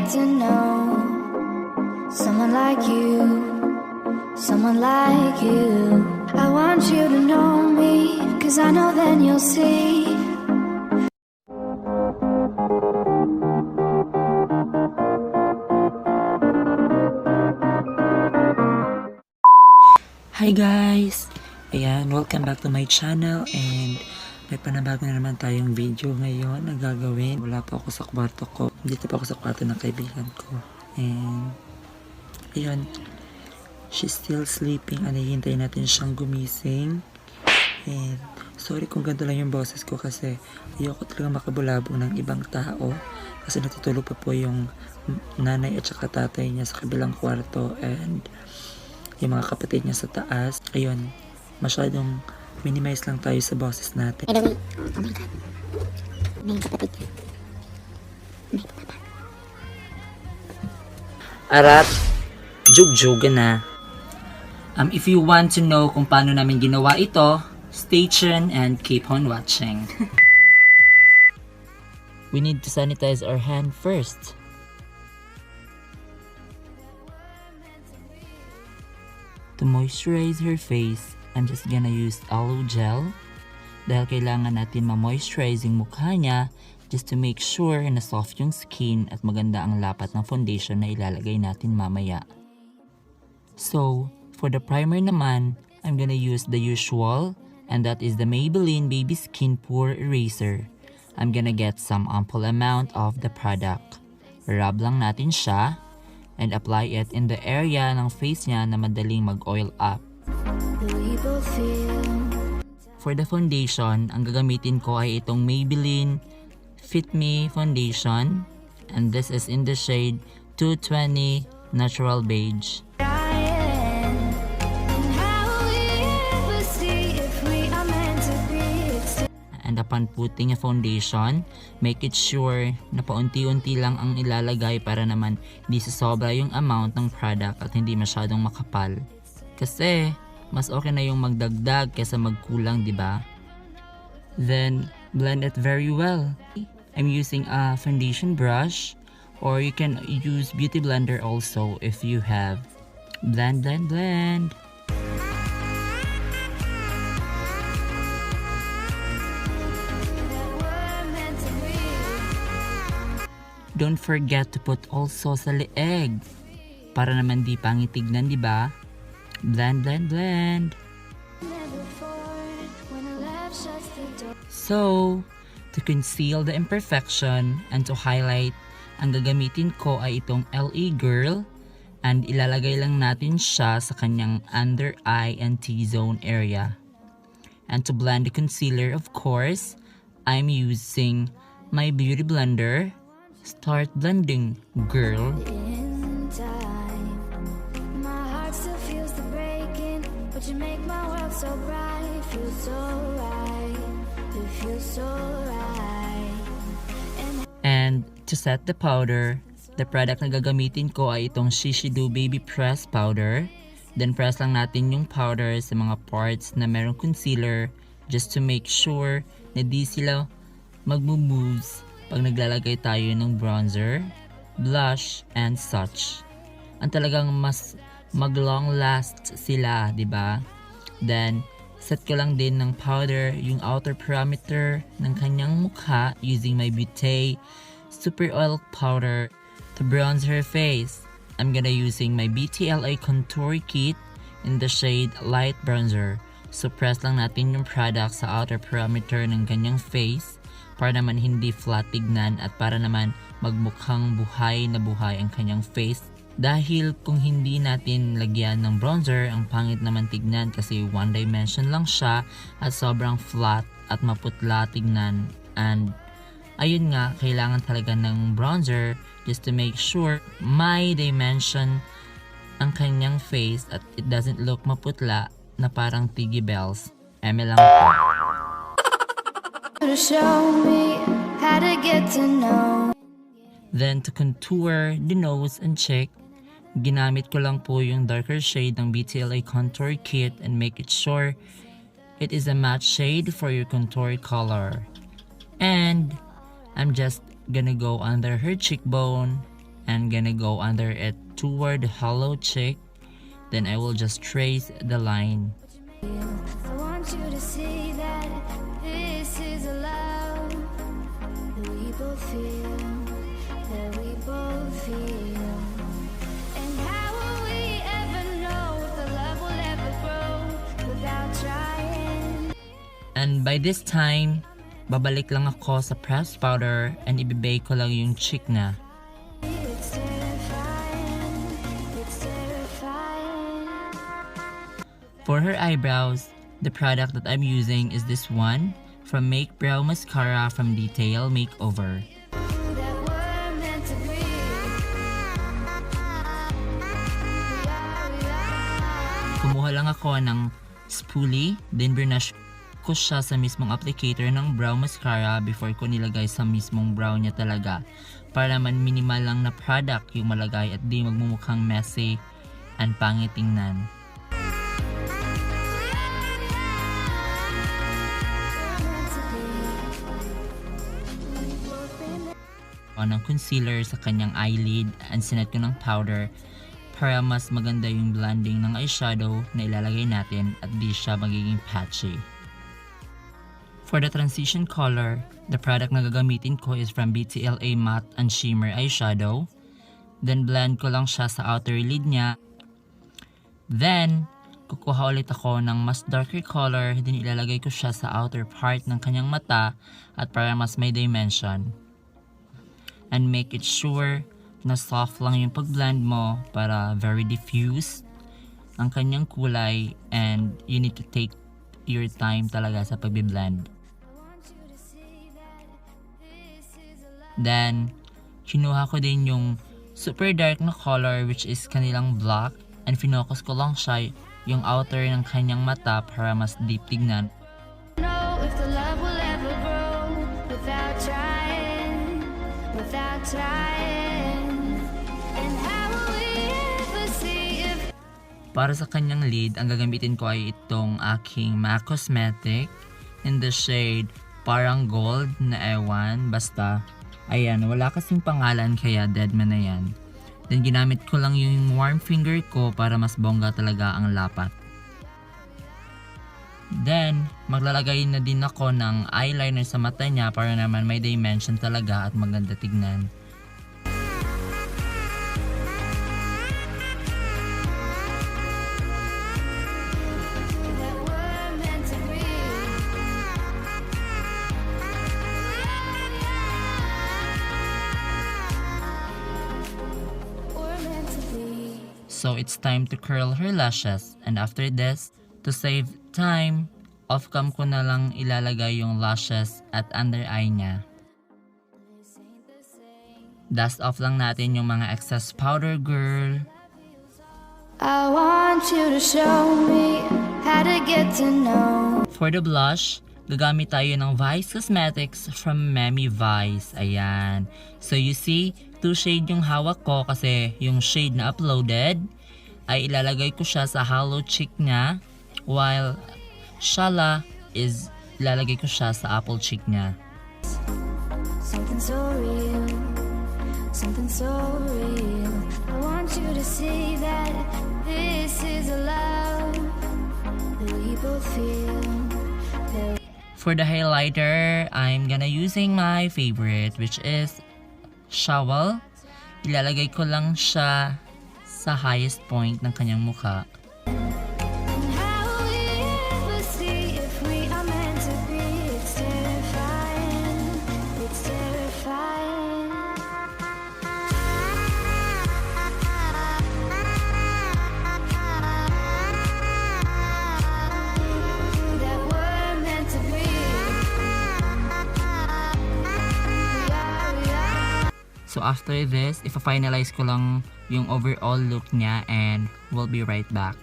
get to know someone like you, someone like you. I want you to know me, 'cause I know then you'll see. Hi guys! Ayan, welcome back to my channel and may panabago na naman tayong video ngayon na gagawin. Wala pa ako sa kwarto ko. Dito pa ako sa kwarto ng kaibigan ko. And ayun, she's still sleeping. Hinihintay natin siyang gumising. And sorry kung ganito lang yung boses ko kasi ayoko talaga makabulabong ng ibang tao. Kasi natutulog pa po yung nanay at saka tatay niya sa kabilang kwarto and yung mga kapatid niya sa taas. Ayun, masyadong minimize lang tayo sa boses natin. By the way, oh my god, may kapatid niya. May papa. Arat, jug-juga na. If you want to know kung paano namin ginawa ito, stay tuned and keep on watching. We need to sanitize our hand first. To moisturize her face, I'm just gonna use L.Agirl dahil kailangan natin ma-moisturize yung mukha niya just to make sure na soft yung skin at maganda ang lapat ng foundation na ilalagay natin mamaya. So, for the primer naman, I'm gonna use the usual and that is the Maybelline Baby Skin Pore Eraser. I'm gonna get some ample amount of the product. Rub lang natin siya and apply it in the area ng face niya na madaling mag-oil up. For the foundation, ang gagamitin ko ay itong Maybelline Fit Me Foundation and this is in the shade 220 Natural Beige. And upon putting a foundation, make it sure na paunti-unti lang ang ilalagay para naman hindi sasobra yung amount ng product at hindi masyadong makapal. Kasi mas okay na yung magdagdag kaysa magkulang, di ba? Then blend it very well. I'm using a foundation brush or you can use beauty blender also if you have. Blend, blend, blend. Don't forget to put also sa leeg para naman di pangitignan, di ba? Blend, blend, blend. So, to conceal the imperfection and to highlight, ang gagamitin ko ay itong L.Agirl and ilalagay lang natin siya sa kanyang under eye and T-zone area. And to blend the concealer, of course, I'm using my beauty blender. Start blending, girl. And to set the powder, the product na gagamitin ko ay itong SHISHEIDO Baby Press Powder. Then press lang natin yung powder sa mga parts na merong concealer just to make sure na di sila magmo-moves pag naglalagay tayo ng bronzer, blush, and such. Ang talagang mas mag-long last sila, di ba? Then, set ko lang din ng powder yung outer perimeter ng kanyang mukha using my BUTAE Super Oil Powder to bronze her face. I'm gonna using my BTLA Contour Kit in the shade Light Bronzer. So, press lang natin yung product sa outer perimeter ng kanyang face para naman hindi flat tignan at para naman magmukhang buhay na buhay ang kanyang face. Dahil kung hindi natin lagyan ng bronzer, ang pangit naman tignan kasi one dimension lang siya at sobrang flat at maputla tignan. And ayun nga, kailangan talaga ng bronzer just to make sure may dimension ang kanyang face at it doesn't look maputla na parang Tiggy Bells. Eme lang po. Then to contour the nose and cheek, ginamit ko lang po yung darker shade ng BTLA Contour Kit and make it sure it is a matte shade for your contour color. And I'm just gonna go under her cheekbone and gonna go under it toward the hollow cheek. Then I will just trace the line. I want you to see that this is a love that we both feel, that we both feel. And how will we ever know if the love will ever grow without trying? And by this time, babalik lang ako sa pressed powder and ibibake ko lang yung cheek na. It's terrifying, it's terrifying. For her eyebrows, the product that I'm using is this one from MAYBELLINE Mascara from ETHYL Makeover. That we're meant to be. Kumuha lang ako ng spoolie, then brush ko siya sa mismong applicator ng brow mascara before ko nilagay sa mismong brow niya talaga. Para man minimal lang na product yung malagay at di magmumukhang messy and pangit tingnan. Ng concealer sa kanyang eyelid and sinet ko ng powder para mas maganda yung blending ng eyeshadow na ilalagay natin at di siya magiging patchy. For the transition color, the product na gagamitin ko is from BTLA Matte and Shimmer Eyeshadow. Then blend ko lang siya sa outer lid niya. Then, kukuha ulit ako ng mas darker color, then ilalagay ko siya sa outer part ng kanyang mata at para mas may dimension. And make it sure na soft lang yung pag-blend mo para very diffuse ang kanyang kulay and you need to take your time talaga sa pag-blend. Then, kinuha ko din yung super dark na color which is kanilang black and finocus ko lang siya yung outer ng kanyang mata para mas deep tignan. Know if the love will ever grow without trying, without trying. And how will we ever see if Para sa kanyang lid, ang gagamitin ko ay itong aking MAC Cosmetic in the shade parang gold na ewan. Basta, ayan, wala kasing pangalan kaya deadman na yan. Then ginamit ko lang yung warm finger ko para mas bongga talaga ang lapat. Then, maglalagay na din ako ng eyeliner sa mata niya para naman may dimension talaga at maganda tignan. that we're meant to be? We're meant to be. So it's time to curl her lashes, and after this, to save time, off-cam ko na lang ilalagay yung lashes at under eye niya. Dust off lang natin yung mga excess powder, girl. I want you to show me how to get to know. For the blush, gagamit tayo ng Vice Cosmetics from Memi Vice. Ayan. So you see, 2 shade yung hawak ko kasi yung shade na uploaded ay ilalagay ko siya sa hollow cheek niya, while SHALAH is ilalagay ko siya sa apple cheek niya. Something so real, something so real. I want you to see that this is a love that we both feel. That For the highlighter, I'm gonna using my favorite, which is SHAWILL. Ilalagay ko lang siya sa highest point ng kanyang mukha. and how will we ever see if we are meant to be? It's terrifying, it's terrifying. That we're meant to be. We are. So after this, ipa-finalize ko lang yung overall look niya and we'll be right back.